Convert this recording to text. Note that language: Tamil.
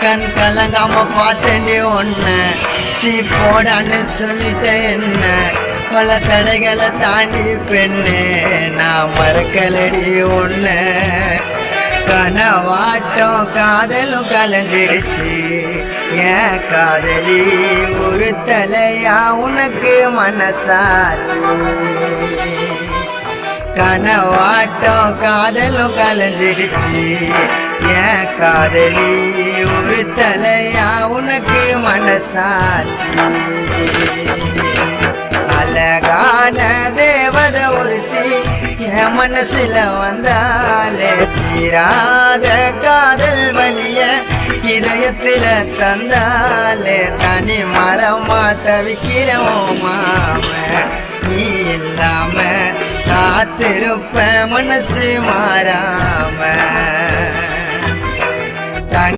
கண் கலங்காம பார்த்தேன்டி ஒன்ன போடான்னு சொல்லிட்ட என்ன பல தடைகளை தாண்டி பெண்ணு நான் மறக்கலடி ஒன்ன கனவாட்டம் காதலும் கலைஞ்சிடுச்சு ஏன் காதலி ஒரு தலையா உனக்கு மனசாச்சு கனவாட்டம் காதலும் கலைஞ்சிடுச்சு ஏன் காதலி ஒரு தலையா உனக்கு மனசாச்சு அழகான தேவத ஒருத்தி என் மனசுல வந்தாலே தீராத காதல் வலிய இதயத்தில தந்தாலே தனி மரமா தவிக்கிறோம் மாம நீ இல்லாம காத்திருப்ப மனசு மாறாம